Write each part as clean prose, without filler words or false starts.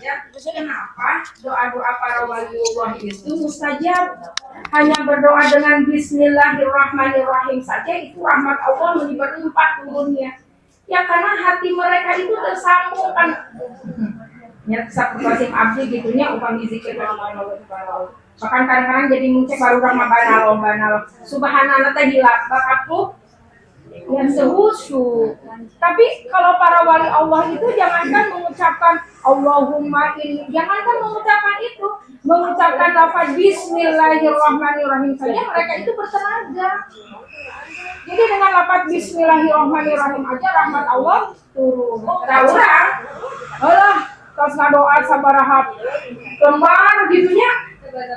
Ya, kenapa doa-doa para waliullah itu mustajab? Hanya berdoa dengan Bismillahirrahmanirrahim saja itu rahmat Allah berlimpah turunnya. Ya karena hati mereka itu tersambung kan. Ya seperti abdi gitunya upami zikir bahkan kadang-kadang jadi muncul baru banal subhanallah teh hilap bakatku yang sehusu. Tapi kalau para wali Allah itu jangankan mengucapkan Allahumma ini, jangankan mengucapkan itu, mengucapkan lafaz Bismillahirrahmanirrahim saja mereka itu bertenaga. Jadi dengan lafaz Bismillahirrahmanirrahim aja rahmat Allah turun. Orang, Allah terus doa sabarahap kembar gitunya,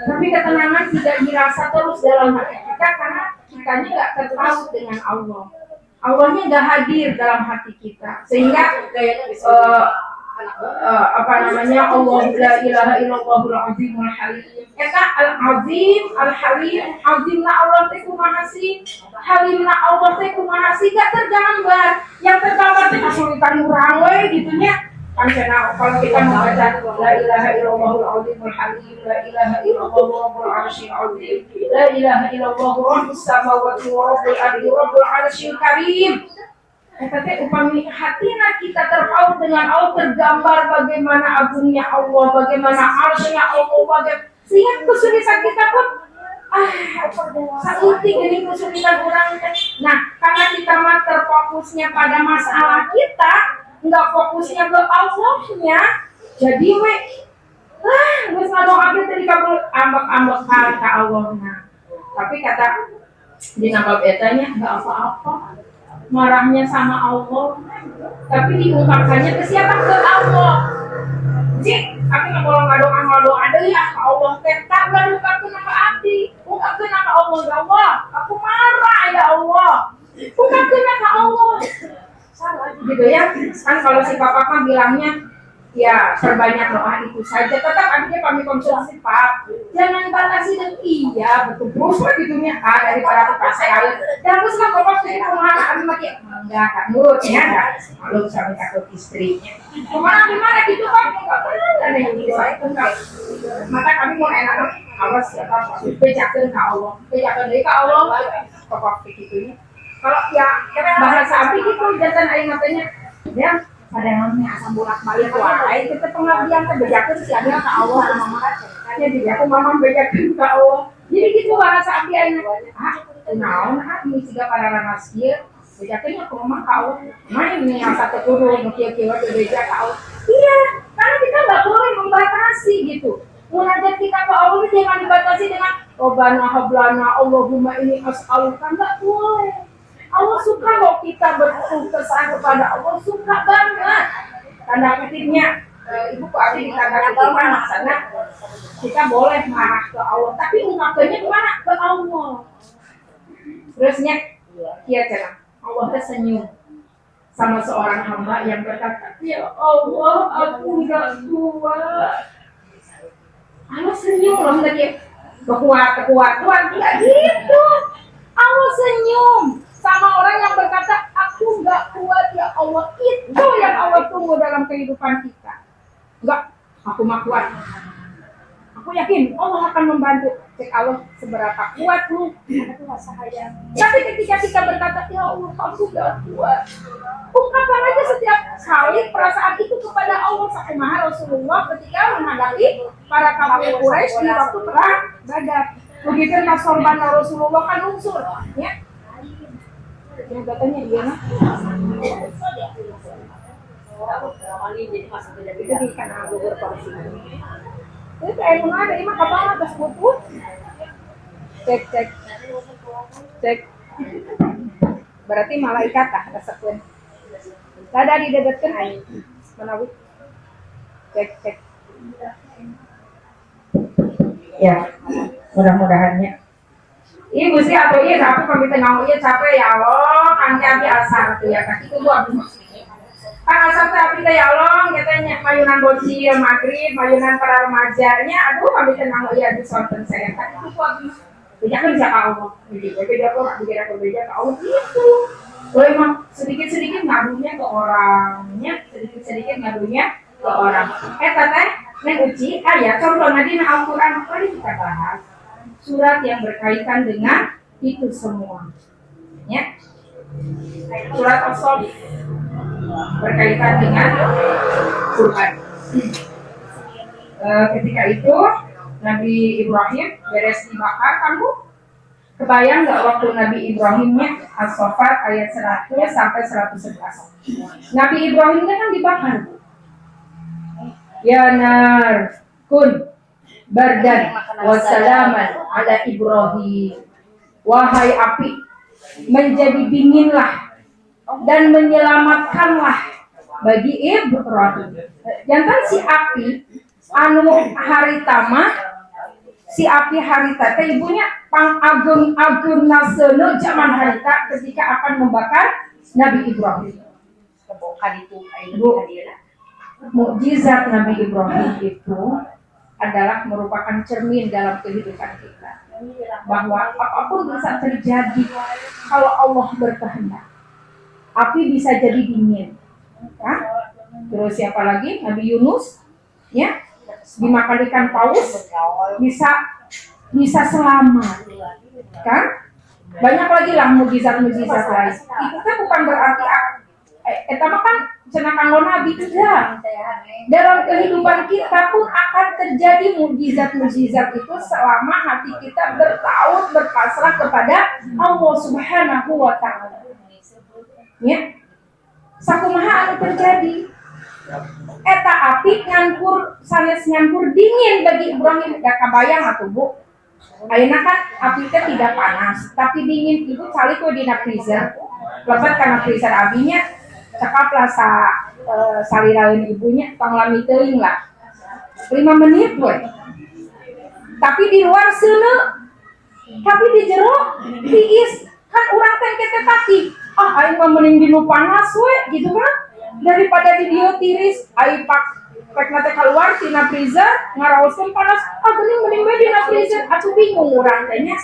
tapi ketenangan tidak dirasa terus dalam hati kita karena kitanya nggak terpaut dengan Allah. Allahnya nggak hadir dalam hati kita sehingga Allah la ilaha illallahul azimul halim. Eta al-azim al-halim, azimna Allah teh kumaha sih, halimna Allah teh kumaha sih, gak tergambar. Yang tergambar teh kesulitan urang we gitunya. Kan kalau kita membaca la ilaha illallahul azimul halim, la ilaha illallah rabbul arsyil azim, la ilaha illallah rabbus samawati wa rabbul ardi rabbul arsyil karim. Tetapi upami hatina kita terpaut dengan Allah, tergambar bagaimana agungnya Allah, bagaimana arsy-nya Allah, sehingga kesulitan kita pun sauting ini kesulitan orang. Nah, karena kita mah terfokusnya pada masalah kita, nggak fokusnya ke Allahnya, jadi geus ngadoakeun teh dikabul ambek-ambekan ka Allahna. Tapi kata dina bab etanya enggak apa-apa. Marahnya sama Allah, tapi diungkapkannya ke siapa? Ke Allah. Jadi, aku nggak boleh ngadoa deui ya ke Allah. Tak baru ungkapkeun ka abdi, ungkapkeun ka Allah. Ya Allah, aku marah ya Allah. Ungkapkeun ka Allah. Salah gitu ya. Kan kalau si papa mah bilangnya ya perbanyak doa itu saja. Tetap akhirnya kami konsultasi Pak, jangan batasi dan iya betul terus lah gitunya dari para pasai dan terus lah bapak sih kemana abi makin enggak kan nurutnya enggak malu sama takut istrinya kemana gimana gitu Pak enggak pernah ada yang gitu enggak maka kami mau enak awas ya Pak bejakeun ka Allah bejakeun deui ka Allah bapak begitunya kalau ya bahasa abi gitu jangan aing matanya ya pada namanya asam bolak-balik wae kita pengabdian teh bejakeun si abdi ka Allah sama mama katanya di aku mama bejakeun ka Allah. Jadi gitu bahasa abdi ayeuna. Naon ini siga para ranas kieu bejakeun ka mama ka Allah. Main nih yang satu turun kieu-kieu beja ka Allah. Iya, karena kita enggak boleh membatasi gitu. Munajat kita ke Allah jangan dibatasi dengan Rabbana hablana Allahumma inni as'aluka, enggak boleh. Allah suka loh kita berkeluh kesah kepada Allah, suka banget. Tanda kutipnya, ibu kok abdi dikatakan kutipan maksudnya kita boleh marah ke Allah, tapi ungkapnya kemana? Ke Allah. Terusnya, iya cerah. Allah tersenyum sama seorang hamba yang berkata, ya Allah, aku nggak kuat. Allah senyum loh tadi, kekuatan nggak gitu. Allah senyum sama orang yang berkata, aku nggak kuat ya Allah. Itu yang Allah tunggu dalam kehidupan kita. Enggak, aku mah kuat. Aku yakin Allah akan membantu. Cek Allah seberapa kuat lu. Tapi ketika kita berkata, ya Allah aku nggak kuat, ungkapkan aja setiap kali perasaan itu kepada Allah. Sakumaha Rasulullah ketika menghadapi para kafir Quraisy di waktu perang Badar. Begitu sorban Rasulullah kan unsur, ya. Yang katanya dia mah itu di kanal Bogor porsi itu kayak mana ini mah kapan atas buku cek berarti malaikat lah resepun ada didedetkan aja menawi cek ya mudah-mudahannya Ibu sih atau iya tapi kami tengah iya capek ya Allah kan api asar tuh ya kaki itu buat kan asar tuh api ya Allah katanya mayunan bocil maghrib mayunan para remajanya aduh kami tengah iya di sonten saya kaki itu buat beda kerja ke Allah beda kok beda berbeda ke Allah itu boleh mah sedikit ngadunya ke orangnya sedikit ngadunya ke orang. Teh neng uji ayat contoh nanti Al-Quran tadi kita bahas surat yang berkaitan dengan itu semua. Ya. Surat As-Saff berkaitan dengan Quran. Ketika itu Nabi Ibrahim beres dibakar, kamu kebayang nggak waktu Nabi Ibrahimnya As-Saffat ayat 100 sampai 111. Nabi Ibrahimnya kan dibakar. Ya nar kun bardan wassalaman ala Ibrahim. Wahai api, menjadi dinginlah dan menyelamatkanlah bagi Ibrahim. Jantan si api anu haritama, si api harita teh ibunya pang ageng naseuna zaman harita ketika akan membakar Nabi Ibrahim. Mukjizat Nabi Ibrahim itu adalah merupakan cermin dalam kehidupan kita, bahwa apapun bisa terjadi kalau Allah berkehendak. Api bisa jadi dingin, kan? Terus siapa lagi? Nabi Yunus, ya, dimakan ikan paus bisa selamat, kan? Banyak lagi lah mukjizat-mukjizat lain. Itu kan bukan berarti etama kan cenah kanggo nabi tidak. Dalam kehidupan kita pun akan terjadi mukjizat-mukjizat itu selama hati kita bertaut berpasrah kepada Allah Subhanahu wa taala. Ya. Sakumaha anu terjadi? Eta api sanes nyampur dingin bagi Ibrahim. Da kabayang atuh Bu. Ayeuna kan api teh tidak panas, tapi dingin. Itu calik we dina freezer. Lepat kana freezer abinya cekaplah saliraeun ibunya tong lami teuing lah 5 menit we. Tapi di luar seuneu, tapi di jero tiis. Kan urang teh kete tati aing mah mending di nu panas we gitu kan, daripada di dieu tiris. Aing pek nate keluar tina freezer ngaraoskeun panas, mending we dina freezer. Atuh bingung urang teh nya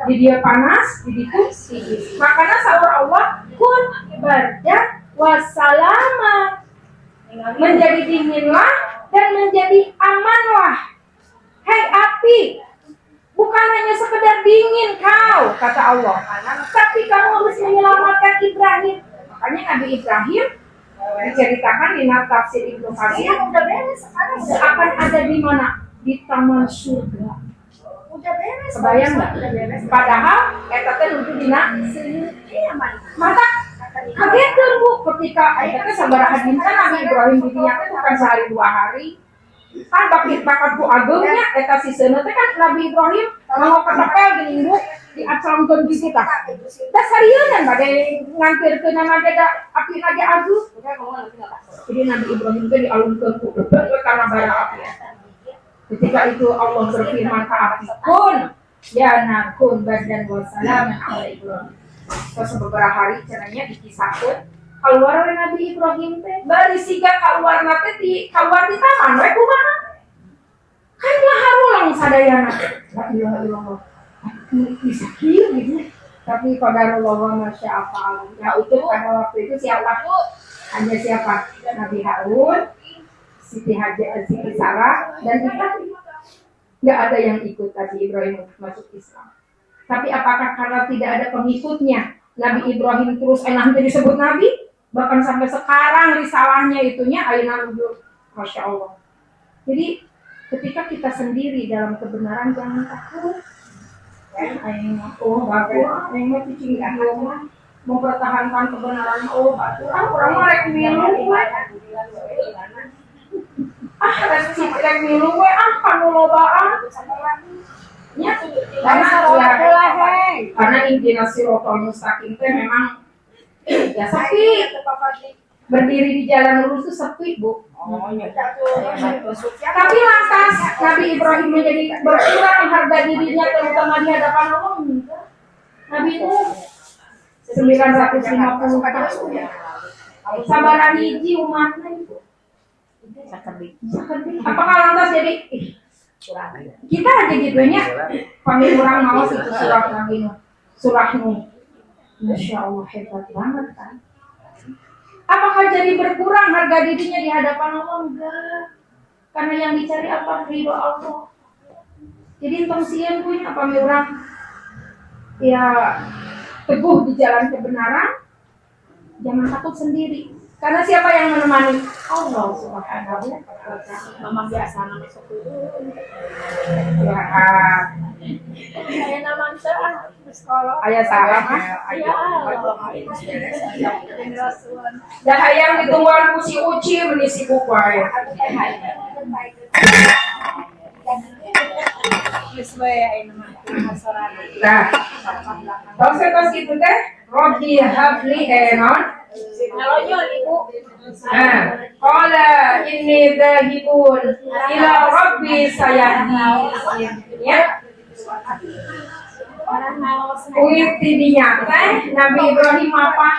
di dieu panas, di ditu tiis. Makana saur Allah kun bardan wassalaman, menjadi dinginlah dan menjadi amanlah. Hei api, bukan hanya sekedar dingin kau, kata Allah, tapi kamu harus menyelamatkan Ibrahim. Makanya Nabi Ibrahim diceritakan di tafsir Ibnu Katsir akan ada di mana? Di taman surga. Udah beres. Kebayang nggak? Padahal eta teh nuju dina mata kaget kan Bu ketika eta sabaraha dinten Nabi Ibrahim di dinya teh bukan sehari 2 hari. Kan bakatku agungnya eta si seuneu teh kan Nabi Ibrahim mau ketepel geuning Bu diacamkeun kitu tah. Da sarieun bade ngantirkeun nageda api nage agung. Jadi Nabi Ibrahim teh dialungkeun ku karena bara api. Ketika itu Allah berfirman ke api, kun ya nakun bardan wassalaman ala Ibrahim. Terus beberapa hari caranya dikisahkeun keluar oleh Nabi Ibrahim teh bari siga keluar nate di keluar di taman we kumaha kan ngaharulang sadayana la ilaha illallah bisa kieu gitu. Tapi qadarullah wa masya Allah ya utuh pada waktu itu siapa hanya siapa Nabi Harun, Siti Sarah dan Ibrahim. Nggak ada yang ikut Nabi Ibrahim masuk Islam. Tapi apakah karena tidak ada pengikutnya Nabi Ibrahim terus enaknya disebut Nabi? Bahkan sampai sekarang risalahnya itunya ayeuna nuju masya Allah. Jadi ketika kita sendiri dalam kebenaran jangan takut. Aing bagus, aing mah cicing agama mempertahankan kebenaran orang mah rek milu rek milu we kanu lobaan nya karena intina siratal mustaqim teh memang ya sepi. Berdiri di jalan lurus itu sepi Bu. Tapi lantas Nabi Ibrahim menjadi berkurang harga dirinya terutama di hadapan Allah. Nabi itu 950 tahun. Sabaran hiji umatnya itu. Apakah lantas jadi kita aja gitunya panggil orang mawas itu surah Nuh. Masya Allah hebat banget kan. Apakah jadi berkurang harga dirinya di hadapan Allah? Enggak. Karena yang dicari apa? Ridho Allah. Jadi entong sieun punya apa orang ya teguh di jalan kebenaran, jangan takut sendiri. Karena siapa yang menemani? Allah Subhanahu wa Ta'ala. Mama biasa nama sepuluh. Ya. Ayah nama sekolah. Ayah salah. Dah hayang ditungguan ku si Uci menisi buku aya. Nah, tos itu teh Robbi habli non. Nalonya ibu. Qala inni dzahibun ila rabbi sayahdi. Ya. Kuit tidinya teh Nabi Ibrahim apa?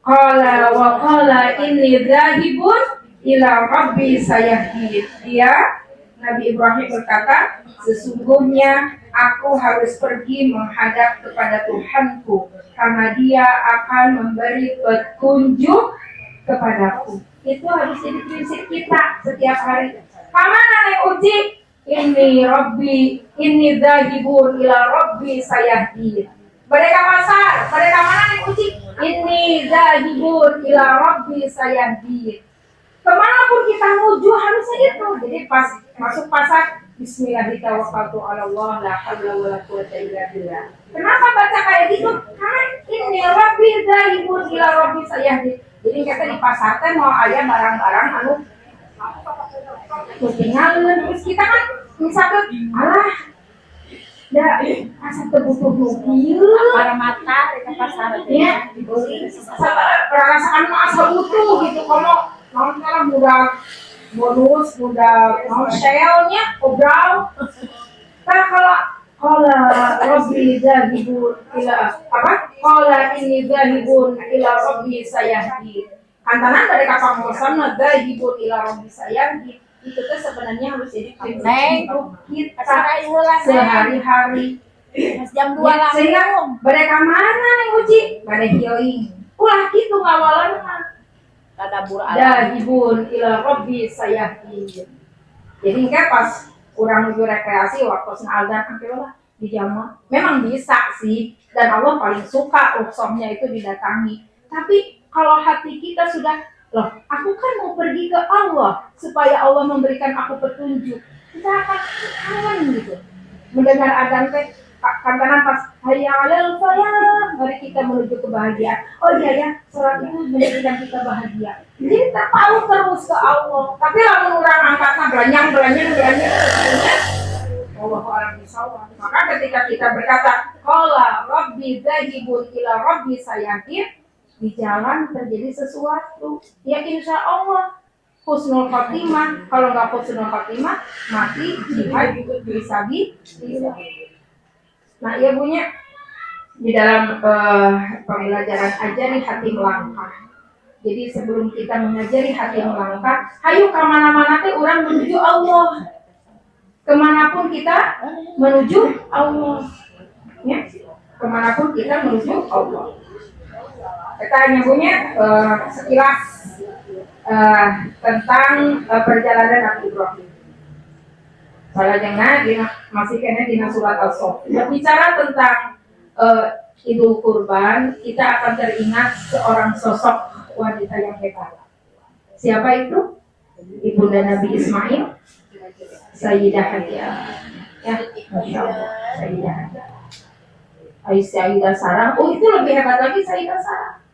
Qala wa qala inni dzahibun ila rabbi sayahdi. Dia Nabi Ibrahim berkata, sesungguhnya aku harus pergi menghadap kepada Tuhanku karena dia akan memberi petunjuk kepadaku. Itu harus jadi prinsip kita setiap hari. Kamana nih uji? Ini Rabbi, ini dzahibun ila Rabbi sayahdi. Mereka pasar, mereka mana nih uji? Ini dzahibun ila Rabbi sayahdi. Kemanapun kita menuju harusnya itu. Jadi pas masuk pasar, Bismillahirrahmanirrahim, la haula wala quwwata illa billah. Kenapa baca kayak gitu? Karena ini Rabbi dzahibun ila Rabbi sayahdi. Jadi kita di pasar teh mau aya barang-barang anu ketinggalan, terus kita kan misalkan alah da asa tebutuh kieu para mata di pasar ya perasaan mah asa butuh gitu komo naon kana mudah bonus mudah mau sale-nya obrol. Nah kalau Rabbi dzahibun ila apa? Qala inni dzahibun ila Rabbi sayahdi. Kantanan dari kapal mosan dzahibun ila Rabbi sayahdi. Itu tuh sebenarnya harus jadi prinsip kita sehari-hari. Jam 2 lah. Sehingga mereka mana nih uji? Pada healing. Ulah gitu ngawalan mah. Tadabur dzahibun ila Rabbi sayahdi. Jadi kan pas kurang lebih rekreasi waktu senaldan akhirnya di jamaah memang bisa sih, dan Allah paling suka rukhsahnya itu didatangi. Tapi kalau hati kita sudah loh, aku kan mau pergi ke Allah supaya Allah memberikan aku petunjuk, kita akan kangen gitu mendengar adzan teh kantanan pas hayya 'alal falah, mari kita menuju kebahagiaan. Oh iya ya, salat itu menjadikan kita bahagia. Jadi terpaut terus ke Allah. Tapi lamun urang angkatna belanjang Allahu a'lam bishawab. Maka ketika kita berkata qala rabbi dzahibun ila rabbi sayahdi, di jalan terjadi sesuatu, ya insya Allah husnul khotimah. Kalau nggak husnul khotimah, mati jihad bisa bisa. Nah, ia punya di dalam pembelajaran ajari hati melangkah. Jadi sebelum kita mengajari hati melangkah, hayu kemana-mana teh orang menuju Allah. Kemanapun kita menuju Allah, ya, kemanapun kita menuju Allah. Kita hanya punya sekilas tentang perjalanan Nabi Ibrahim. Salahnya masih kena di surat Al-Sof. Berbicara tentang Idul Kurban, kita akan teringat seorang sosok wanita yang hebat. Siapa itu? Ibunda Nabi Ismail, Sayyidah Hajar. Ya, Masya Allah, Sayyidah Hajar. Sayyidah Sarah. Oh, itu lebih hebat lagi Sayyidah Sarah.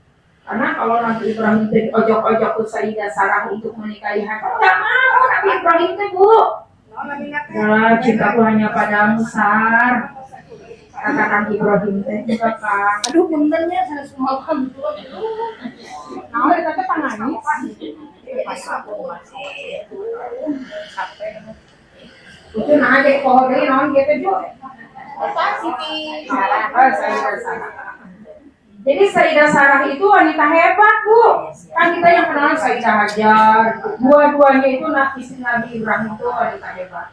Karena kalau Nabi Ibrahim itu ojok-ojok ke Sayyidah Sarah untuk menikahi Hajar, nggak mau Nabi Ibrahim itu, Bu. Ya, cintaku hanya padamu, Sar. Katakan Ibrahim teh juga kan. Aduh, benernya saya semua kan betul. Nah, mereka teh panangis. Itu nah aja pohon ini non gitu juga. Apa sih? Sayyidah Sarah. Jadi Sayyidah Sarah itu wanita hebat, Bu. Kan kita yang kenal Sayyidah Hajar. Dua-duanya itu Nabi Ibrahim itu wanita hebat.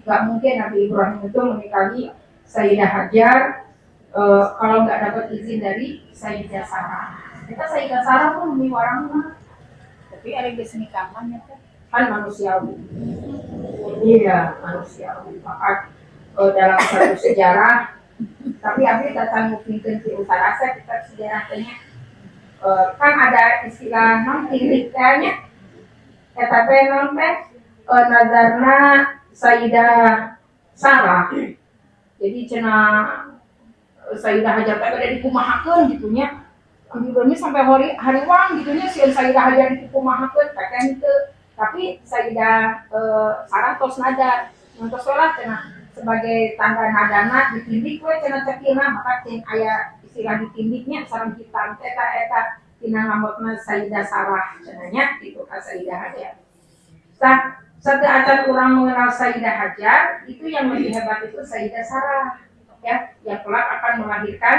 Gak mungkin Nabi Ibrahim itu menikahi Sayyidah Hajar kalau nggak dapat izin dari Sayyidah Sarah. Kita Sayyidah Sarah pun demi warang Tapi ada geus nikahan ya teh. kan manusiawi. Iya, manusiawi. Maka dalam satu sejarah, tapi abdi datang mungkin di utara saya kita sejarahnya kan ada istilah non tilikanya, tetapi non teh nazarna Sayyidah Sarah. Jadi cina Sayyidah Hajar teh ada dikumahakeun gitunya. Ambil sampai hari wang gitunya si Sayyidah Hajar dikumahakeun kakek itu. Tapi Sayyidah Sarah tos nada, nontos lah cina sebagai tanda nadana ditindik we cina cekina maka cina aya istilah ditindiknya sareng hitam eta tina ngamotna Sayyidah Sarah cenanya itu ka Sayyidah Hajar. Satu acan orang mengenal Sayyidah Hajar itu yang lebih hebat itu Sayyidah Sarah ya yang kelak akan melahirkan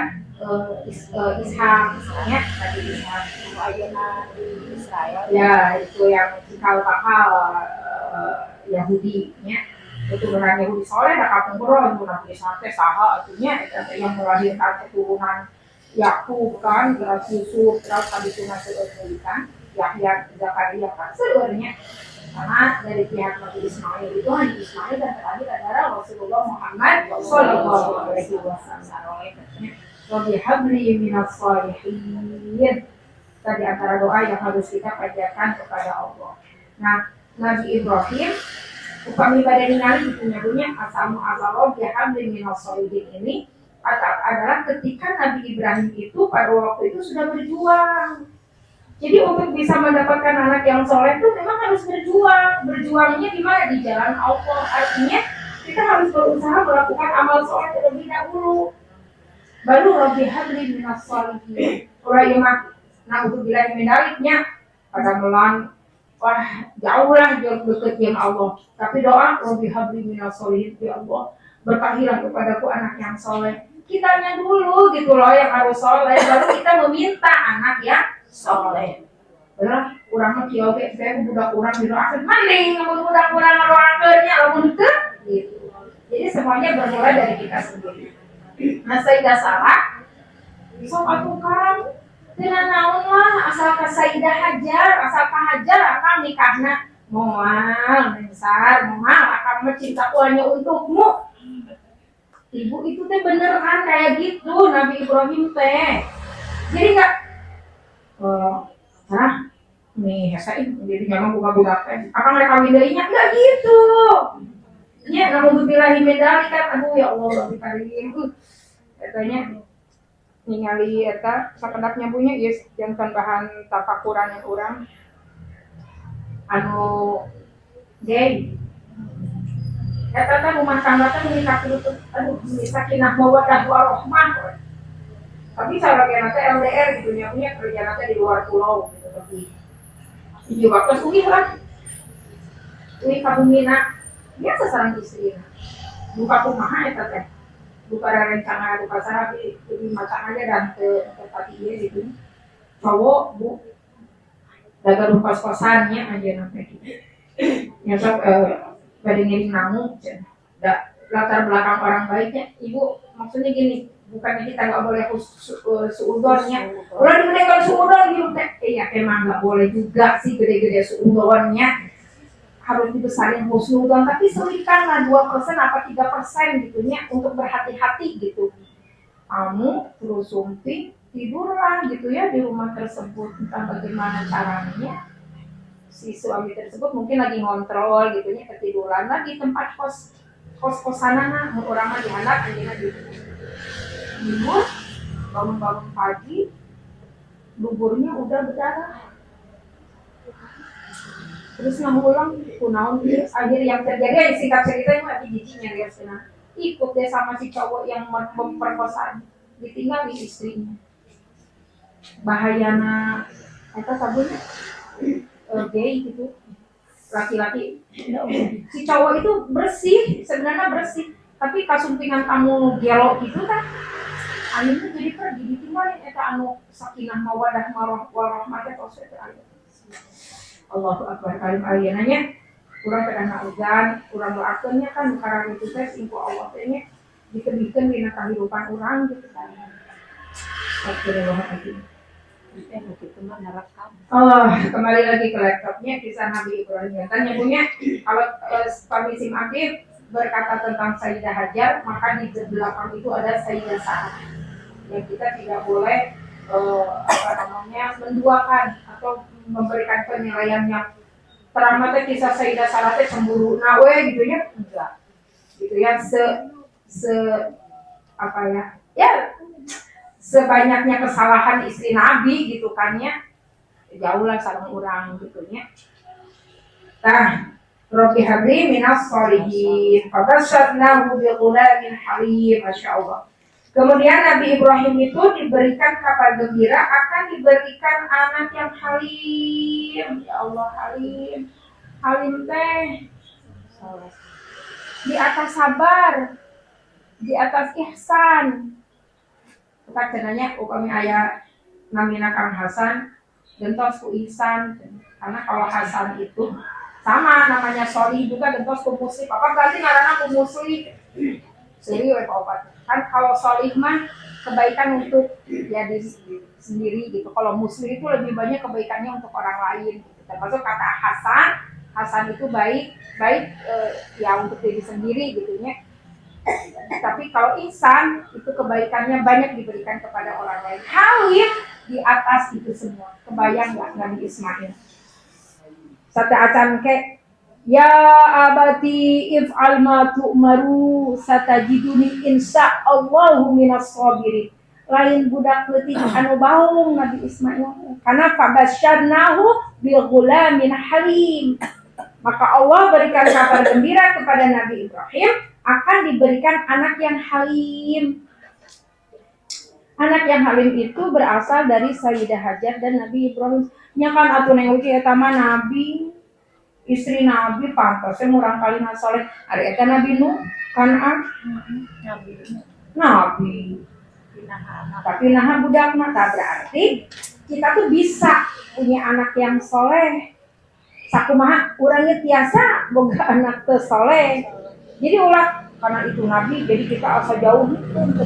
Ishak misalnya tadi Ishak itu ayeuna Israel ya itu yang cikal bakal Yahudi nya keturunan Yahudi soalnya ada kapungkuran Nabi Ishak teh saha atunya eta yang melahirkan keturunan Yakub kan terus Yusuf terus tadi tuna seueur kan Yahya Zakaria kan seueurnya karena dari pihak Nabi Ismail itu hanya Ismail dan terakhir adalah Rasulullah Muhammad Sallallahu Alaihi Wasallam. Rabbi habli minas shalihin. Tadi antara doa yang harus kita panjatkan kepada Allah. Nah, Nabi Ibrahim upami pada ningali punya asal Rabbi habli minas shalihin ini adalah ketika Nabi Ibrahim itu pada waktu itu sudah berjuang. Jadi untuk bisa mendapatkan anak yang soleh itu memang harus berjuang. Berjuangnya di mana? Di jalan Allah. Artinya kita harus berusaha melakukan amal soleh terlebih dahulu. Baru Rabbi habli minas shalihin. Orang yang untuk bilang mendaliknya pada melan wah jauhlah jauh dekat yang Allah. Tapi doa Rabbi habli minas shalihin ya Allah. Berkahilah kepadaku anak yang soleh. Kitanya dulu gitu loh yang harus soleh. Baru kita meminta anak yang soleh. Benar, urang mah kieu ge saya budak urang didoakeun maning mun budak urang ngadoakeun nya lamun teu gitu. Jadi semuanya bermula dari kita sendiri. Nah, Sayyidah Sarah sok atuh Kang dengan naon lah asal ka Sayyidah Hajar, asal ka Hajar akang nikahna moal besar, moal akang mah cinta hanya untukmu. Ibu itu teh beneran kayak gitu Nabi Ibrahim teh. Jadi enggak Sarah, nih hesain, jadi jangan buka-buka teh. Akan mereka widainya enggak gitu. Ya, namun billahi medali kan, aduh ya Allah, Rabbi Karim. Katanya ningali eta sakedapnya punya yes, jangan bahan tafakuran yang urang. Anu gay. Eta teh rumah tangga teh menikah tutup, aduh, sakinah mawaddah warahmah. Tapi saya lagi nanti LDR gitu punya kerja nanti di luar pulau gitu tapi di waktu suwi lah ini kabumina biasa sarang istri buka kumaha eta teh buka rencana buka sarapi jadi macam aja dan ke tempat dia gitu cowok bu dagang kos-kosannya aja nanti gitu nyesok pada ngirim namu latar belakang orang baiknya ibu maksudnya gini bukannya kita nggak boleh suudonnya, orang dimenekan suudon gitu teh, ya emang nggak boleh juga sih gede-gede suudonnya harus dibesarin husnudon, tapi selipkanlah 2% apa 3% gitunya untuk berhati-hati gitu. Kamu terus sumping tidurlah gitu ya di rumah tersebut entah bagaimana caranya si suami tersebut mungkin lagi ngontrol gitunya ketiduran lagi tempat kos-kosanana orang mah dihandap anjingna gitu. Tidur, bangun-bangun pagi, buburnya udah berdarah. Terus ngulang, kunaon akhir yang terjadi singkat cerita mah dijijinya dia sana. Ikut dia sama si cowok yang memperkosa, ditinggal di istrinya. Bahayana, eta sabunnya gay gitu, laki-laki. Si cowok itu bersih, sebenarnya bersih, tapi kasumpingan kamu gelo gitu kan. Akhirnya jadi pergi ditinggalin eta anu sakinah mawaddah warahmah tos eta aya. Allahu akbar kalim ayeunanya urang teh ngauzan, urang doakeun nya kan karang itu teh ingku Allah teh nya dikeudikeun dina kahirupan urang gitu kan. Astagfirullahaladzim. Begitu mah nerekam. Oh, kembali lagi ke laptopnya kisah Nabi Ibrahim. Tanya punya kalau Pak Abdi berkata tentang Sayyidah Hajar, maka di belakang itu ada Sayyidah Sarah. Yang kita tidak boleh menduakan atau memberikan penilaian yang terang mata kisah Sayyidah Sarah teh cemburu nawe gitu ya, enggak. Gitu ya, se apa ya? Ya sebanyaknya kesalahan istri Nabi gitu kan ya. Jauh lah sareng urang gitu nya. Nah, Rabbi habli minas sholihin. Fabasyarnahu bi ghulamin halim, masyaallah. Kemudian Nabi Ibrahim itu diberikan kabar gembira akan diberikan anak yang halim. Ya Allah, halim. Halim teh di atas sabar, di atas ihsan. Kita cenanya upami aya namina Kang Hasan, gentos ku ihsan. Karena kalau Hasan itu sama namanya Soli juga gentos ku muslim. Apa berarti ngaranna ku muslim? Seri we obat. Kan kalau solih mah kebaikan untuk ya diri sendiri gitu. Kalau muslim itu lebih banyak kebaikannya untuk orang lain. Gitu. Termasuk kata Hasan, Hasan itu baik ya untuk diri sendiri gitunya. Tapi kalau ihsan itu kebaikannya banyak diberikan kepada orang lain. Halim di atas itu semua. Kebayang nggak Nabi Ismail? Sate acan ke ya abati if'al ma tu'maru satajiduni insyaallahu minas sabirin. Lain budak leutik anu baung Nabi Ismail karena fabasyarnahu bil ghulamin halim. Maka Allah berikan kabar gembira kepada Nabi Ibrahim akan diberikan anak yang halim. Anak yang halim itu berasal dari Sayyidah Hajar dan Nabi Ibrahim. Nya kan atuh neng uji eta mah nabi, istri Nabi pantasnya murang kali soleh. Ari eta Nabi Nuh kan Nabi. Tapi nah budak mah berarti kita tuh bisa punya anak yang soleh. Sakumaha urangnya tiasa boga anak teu soleh. Jadi ulah karena itu Nabi, jadi kita asal jauh untuk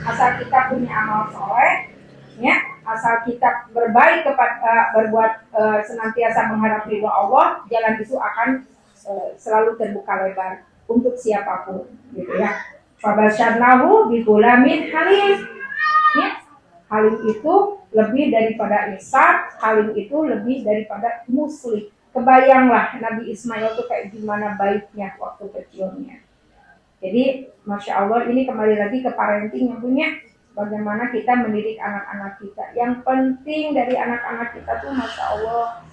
asal kita punya amal soleh, ya, asal kita berbaik kepada berbuat senantiasa mengharap ridho Allah, jalan itu akan selalu terbuka lebar untuk siapapun, gitu ya. Fabasyarnahu bi ghulamin halim. Ya, halim itu lebih daripada ihsan, halim itu lebih daripada muslim. Kebayanglah Nabi Ismail itu kayak gimana baiknya waktu kecilnya. Jadi, Masya Allah ini kembali lagi ke parenting yang punya bagaimana kita mendidik anak-anak kita. Yang penting dari anak-anak kita tuh Masya Allah,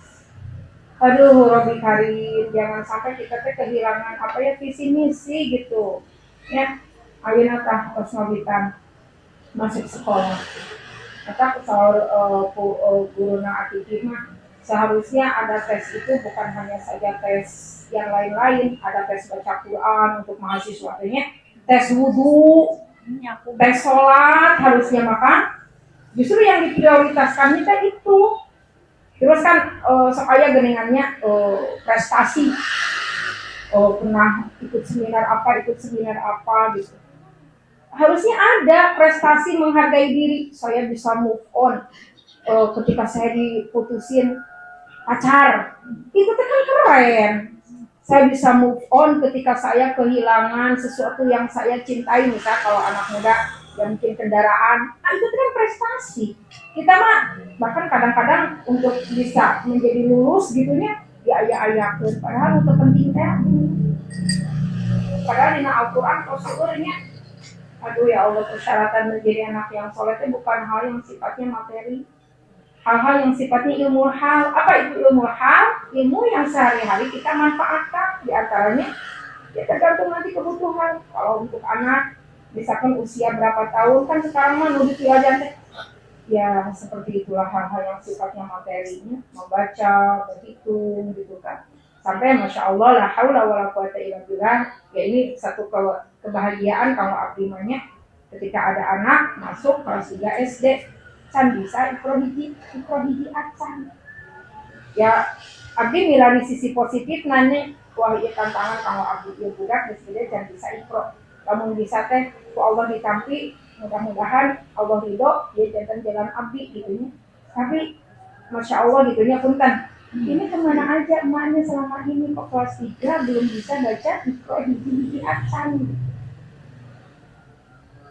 aduh Robi Karim, jangan sampai kita kehilangan apa ya visi misi gitu. Ya, ayeuna tah tos ngabitan masuk sekolah. Kata soal guruna aktif mah seharusnya ada tes itu bukan hanya saja tes yang lain-lain, ada tes baca Quran untuk mahasiswanya, tes wudhu, tes sholat harusnya maka justru yang diprioritaskan kita itu. Terus kan supaya geningannya prestasi, pernah ikut seminar apa gitu. Harusnya ada prestasi menghargai diri, saya bisa move on ketika saya diputusin pacar, itu kan keren. Saya bisa move on ketika saya kehilangan sesuatu yang saya cintai, misal kalau anak muda yang mungkin kendaraan, nah itu kan prestasi. Kita mah bahkan kadang-kadang untuk bisa menjadi lulus gitunya diayak-ayakeun, padahal untuk penting teh. Padahal dina Al-Qur'an prosedurnya, aduh ya Allah, persyaratan menjadi anak yang soleh itu bukan hal yang sifatnya materi. Hal-hal yang sifatnya ilmu hal. Apa itu ilmu hal? Ilmu yang sehari-hari kita manfaatkan. Di antaranya ya tergantung nanti kebutuhan. Kalau untuk anak misalkan usia berapa tahun, kan sekarang mah nulis pelajaran ya seperti itulah hal-hal yang sifatnya materinya, membaca, berhitung gitu kan. Sampai Masya Allah la haula wala quwata illa billah. Ya ini satu kebahagiaan kalau abdi manya ketika ada anak masuk kelas 3 SD can bisa ikrohiji acan. Ya abdi milari sisi positif nanya, wah iya tantangan kalau abdi ieu budak geus gede can bisa ikro. Lamun bisa teh ku Allah ditampi, mudah-mudahan Allah ridho dia jantan jalan abdi gitu nya. Tapi Masya Allah gitu ya punten. Ini kemana aja emaknya selama ini kok kelas 3 belum bisa baca Iqra hiji aksan.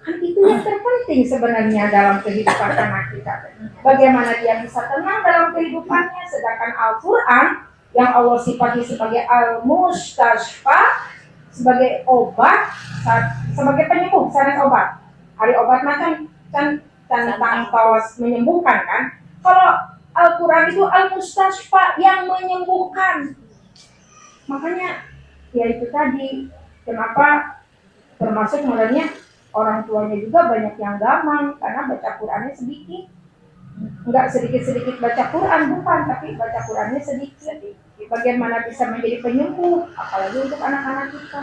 Kan itu yang terpenting sebenarnya dalam kehidupan anak kita. Bagaimana dia bisa tenang dalam kehidupannya, sedangkan Al-Quran yang Allah sifati sebagai al-mustashfa, sebagai obat, sebagai penyembuh, sanes obat. Hari obat macam kan tentang tawas menyembuhkan kan. Kalau Al-Quran itu al-mustashfa yang menyembuhkan. Makanya ya itu tadi kenapa termasuk mulanya orang tuanya juga banyak yang gamang karena baca Qurannya sedikit. Enggak sedikit-sedikit baca Quran, bukan, tapi baca Qurannya sedikit. Bagaimana bisa menjadi penyembuh, apalagi untuk anak-anak kita.